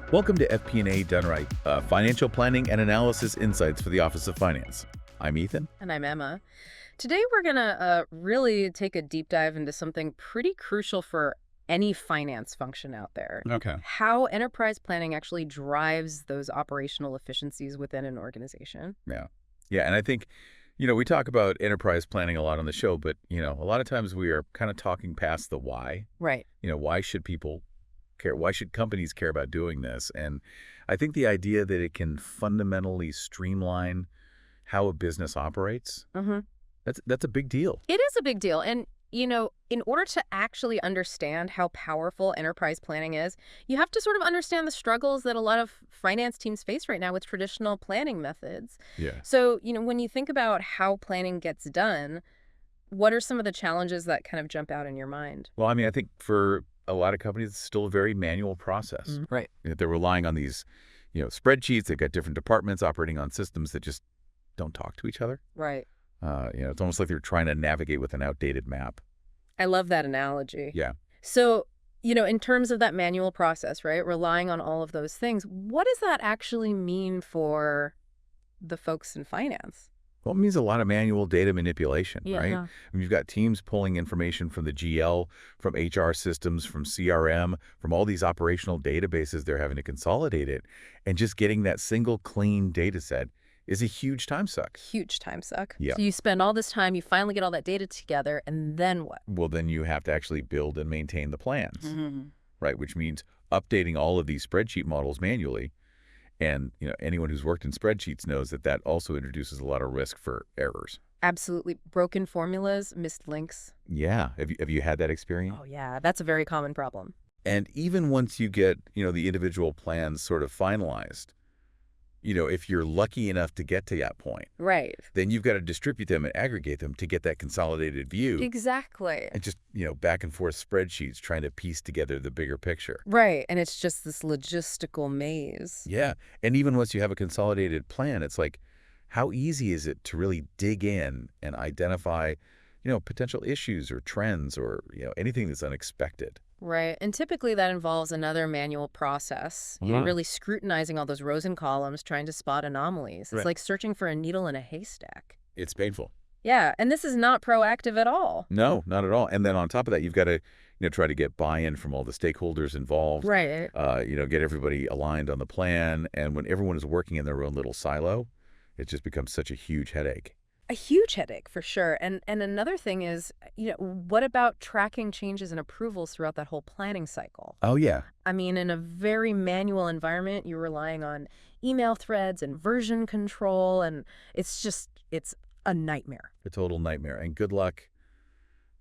Welcome to FP&A Done Right, Financial Planning and Analysis Insights for the Office of Finance. I'm Ethan. And I'm Emma. Today we're going to really take a deep dive into something pretty crucial for any finance function out there. Okay. How enterprise planning actually drives those operational efficiencies within an organization. Yeah, and I think, we talk about enterprise planning a lot on the show, but, a lot of times we are kind of talking past the why. Right. Why should people care? Why should companies care about doing this? And I think the idea that it can fundamentally streamline how a business operates, that's a big deal. It is a big deal. And, in order to actually understand how powerful enterprise planning is, you have to sort of understand the struggles that a lot of finance teams face right now with traditional planning methods. Yeah. So, when you think about how planning gets done, what are some of the challenges that kind of jump out in your mind? Well, I think for a lot of companies, it's still a very manual process. Right. They're relying on these, spreadsheets. They've got different departments operating on systems that just don't talk to each other. Right. It's almost like they're trying to navigate with an outdated map. I love that analogy. Yeah. So, in terms of that manual process, right, relying on all of those things, what does that actually mean for the folks in finance? Well, it means a lot of manual data manipulation, right? Yeah. You've got teams pulling information from the GL, from HR systems, from CRM, from all these operational databases. They're having to consolidate it. And just getting that single clean data set is a huge time suck. Huge time suck. Yeah. So you spend all this time, you finally get all that data together, and then what? Well, then you have to actually build and maintain the plans, Mm-hmm. right? Which means updating all of these spreadsheet models manually. And, anyone who's worked in spreadsheets knows that that also introduces a lot of risk for errors. Absolutely. Broken formulas, missed links. Yeah. Have you had that experience? Oh, yeah. That's a very common problem. And even once you get, the individual plans sort of finalized, if you're lucky enough to get to that point, Right. then you've got to distribute them and aggregate them to get that consolidated view. Exactly. And just, back and forth spreadsheets trying to piece together the bigger picture. Right. And it's just this logistical maze. Yeah. And even once you have a consolidated plan, it's like, how easy is it to really dig in and identify, potential issues or trends or, anything that's unexpected? Right. And typically that involves another manual process. You're really scrutinizing all those rows and columns, trying to spot anomalies. It's Right. like searching for a needle in a haystack. It's painful. Yeah. And this is not proactive at all. No, not at all. And then on top of that, you've got to, try to get buy-in from all the stakeholders involved. Right. Get everybody aligned on the plan. And when everyone is working in their own little silo, it just becomes such a huge headache. A huge headache for sure. And another thing is, what about tracking changes and approvals throughout that whole planning cycle? Oh, yeah. In a very manual environment, you're relying on email threads and version control, and it's a nightmare. A total nightmare. And good luck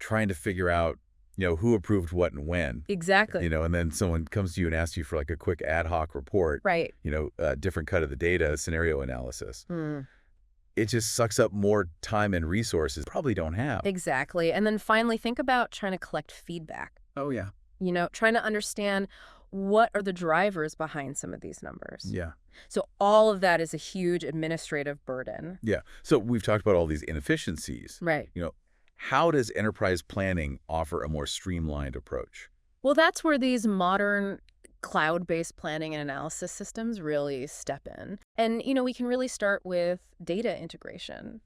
trying to figure out, who approved what and when. Exactly. And then someone comes to you and asks you for like a quick ad hoc report. Right. A different cut of the data, scenario analysis. Mm. It just sucks up more time and resources you probably don't have. Exactly. And then finally, think about trying to collect feedback. Oh, yeah. Trying to understand what are the drivers behind some of these numbers. Yeah. So all of that is a huge administrative burden. Yeah. So we've talked about all these inefficiencies. Right. How does enterprise planning offer a more streamlined approach? Well, that's where these modern cloud-based planning and analysis systems really step in. And, we can really start with data integration.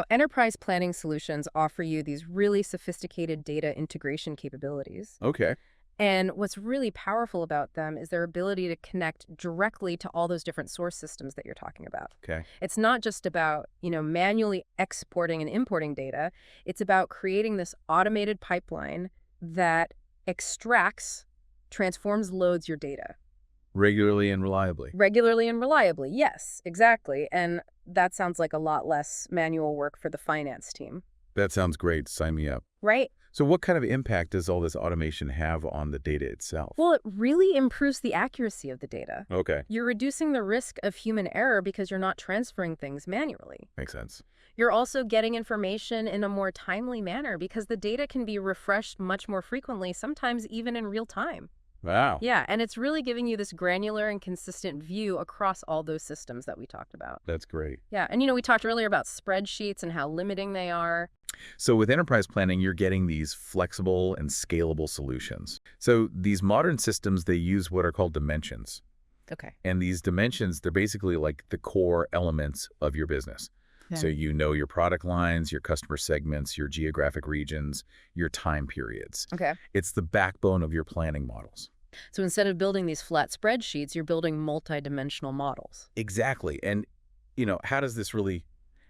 Enterprise planning solutions offer you these really sophisticated data integration capabilities. Okay. And what's really powerful about them is their ability to connect directly to all those different source systems that you're talking about. Okay. It's not just about, manually exporting and importing data. It's about creating this automated pipeline that extracts, transforms, loads your data. Regularly and reliably. Regularly and reliably, yes, exactly. And that sounds like a lot less manual work for the finance team. That sounds great. Sign me up. Right? So what kind of impact does all this automation have on the data itself? Well, it really improves the accuracy of the data. Okay. You're reducing the risk of human error because you're not transferring things manually. Makes sense. You're also getting information in a more timely manner because the data can be refreshed much more frequently, sometimes even in real time. Wow. Yeah, and it's really giving you this granular and consistent view across all those systems that we talked about. That's great. Yeah, and we talked earlier about spreadsheets and how limiting they are. So with enterprise planning, you're getting these flexible and scalable solutions. So these modern systems, they use what are called dimensions. Okay. And these dimensions, they're basically like the core elements of your business. So Yeah. you know your product lines, your customer segments, your geographic regions, your time periods. Okay. It's the backbone of your planning models. So instead of building these flat spreadsheets, you're building multidimensional models. Exactly. And, how does this really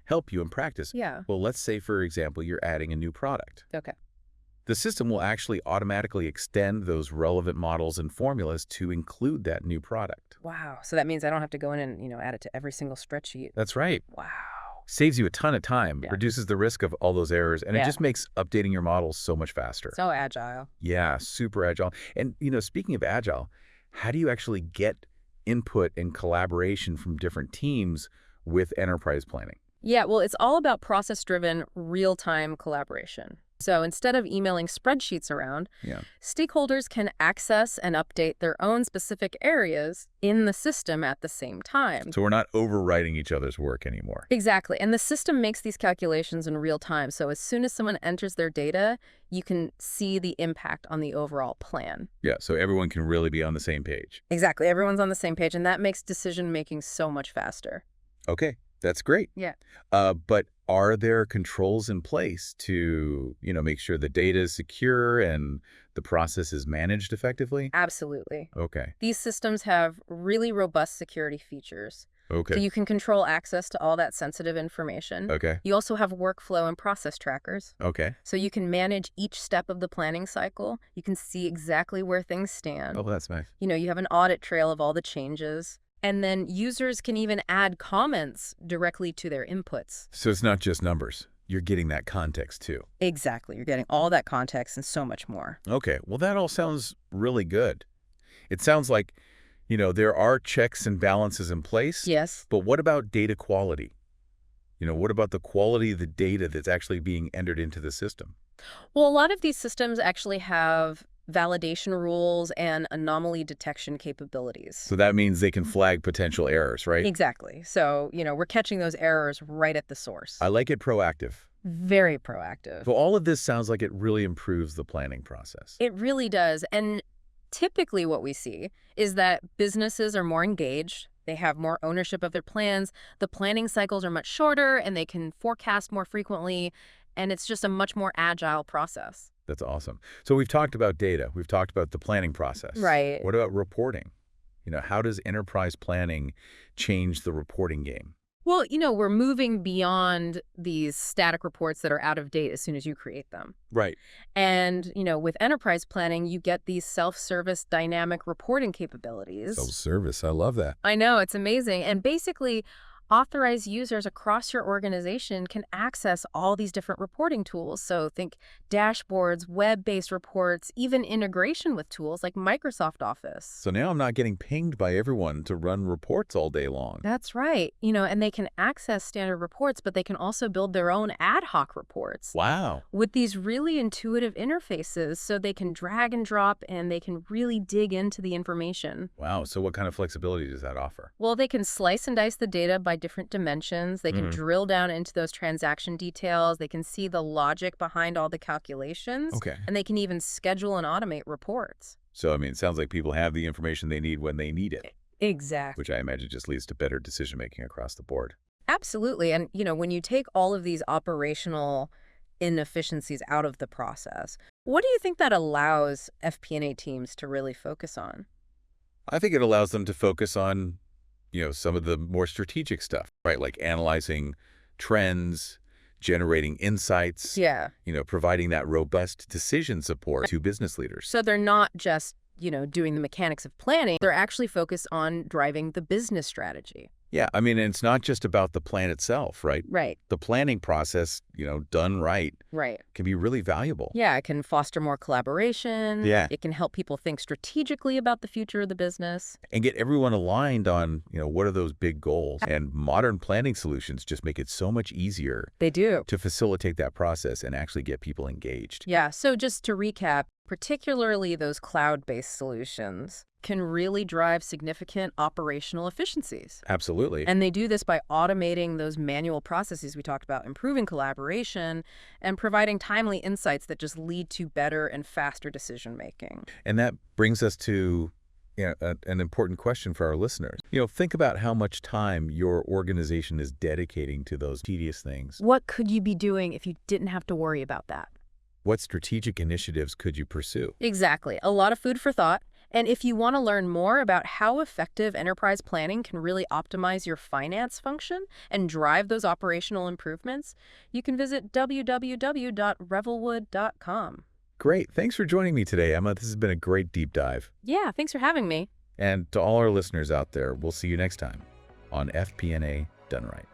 help you in practice? Yeah. Well, let's say, for example, you're adding a new product. Okay. The system will actually automatically extend those relevant models and formulas to include that new product. Wow. So that means I don't have to go in and, add it to every single spreadsheet. That's right. Wow. Saves you a ton of time, Yeah. reduces the risk of all those errors, and it Yeah. just makes updating your models so much faster. So agile. Yeah, super agile. And, speaking of agile, how do you actually get input and collaboration from different teams with enterprise planning? Yeah, well, it's all about process-driven, real-time collaboration. So instead of emailing spreadsheets around, Yeah. stakeholders can access and update their own specific areas in the system at the same time. So we're not overwriting each other's work anymore. Exactly. And the system makes these calculations in real time. So as soon as someone enters their data, you can see the impact on the overall plan. Yeah, so everyone can really be on the same page. Exactly. Everyone's on the same page, and that makes decision-making so much faster. Okay, that's great. Yeah. But are there controls in place to, make sure the data is secure and the process is managed effectively? Absolutely. Okay. These systems have really robust security features. So Okay. you can control access to all that sensitive information. Okay. You also have workflow and process trackers. Okay. So you can manage each step of the planning cycle. You can see exactly where things stand. Oh, that's nice. You have an audit trail of all the changes. And then users can even add comments directly to their inputs. So it's not just numbers. You're getting that context too. Exactly. You're getting all that context and so much more. Okay. Well, that all sounds really good. It sounds like, there are checks and balances in place. Yes. But what about data quality? What about the quality of the data that's actually being entered into the system? Well, a lot of these systems actually have validation rules and anomaly detection capabilities. So that means they can flag potential errors, right? Exactly. So, we're catching those errors right at the source. I like it proactive. Very proactive. So all of this sounds like it really improves the planning process. It really does. And typically what we see is that businesses are more engaged. They have more ownership of their plans. The planning cycles are much shorter and they can forecast more frequently. And it's just a much more agile process. That's awesome. So we've talked about data. We've talked about the planning process. Right. What about reporting? How does enterprise planning change the reporting game? Well, we're moving beyond these static reports that are out of date as soon as you create them. Right. And, with enterprise planning, you get these self-service dynamic reporting capabilities. Self-service. I love that. I know, it's amazing. And basically, authorized users across your organization can access all these different reporting tools. So think dashboards, web-based reports, even integration with tools like Microsoft Office. So now I'm not getting pinged by everyone to run reports all day long. That's right. And they can access standard reports, but they can also build their own ad hoc reports. Wow. With these really intuitive interfaces, so they can drag and drop and they can really dig into the information. Wow. So what kind of flexibility does that offer? Well, they can slice and dice the data by different dimensions. They can drill down into those transaction details. They can see the logic behind all the calculations. Okay. And they can even schedule and automate reports. So, it sounds like people have the information they need when they need it, Exactly. which I imagine just leads to better decision-making across the board. Absolutely. And, when you take all of these operational inefficiencies out of the process, what do you think that allows FP&A teams to really focus on? I think it allows them to focus on, some of the more strategic stuff, right? Like analyzing trends, generating insights, Yeah. Providing that robust decision support to business leaders. So they're not just, doing the mechanics of planning. They're actually focused on driving the business strategy. Yeah, it's not just about the plan itself, right? Right. The planning process, done right, Right. can be really valuable. Yeah, it can foster more collaboration. Yeah. It can help people think strategically about the future of the business. And get everyone aligned on, what are those big goals. And modern planning solutions just make it so much easier They do. to facilitate that process and actually get people engaged. Yeah, so just to recap, particularly those cloud-based solutions can really drive significant operational efficiencies. Absolutely. And they do this by automating those manual processes we talked about, improving collaboration, and providing timely insights that just lead to better and faster decision-making. And that brings us to, Yeah, an important question for our listeners. Think about how much time your organization is dedicating to those tedious things. What could you be doing if you didn't have to worry about that? What strategic initiatives could you pursue? Exactly. A lot of food for thought. And if you want to learn more about how effective enterprise planning can really optimize your finance function and drive those operational improvements, you can visit www.revelwood.com. Great. Thanks for joining me today, Emma. This has been a great deep dive. Yeah, thanks for having me. And to all our listeners out there, we'll see you next time on FP&A Done Right.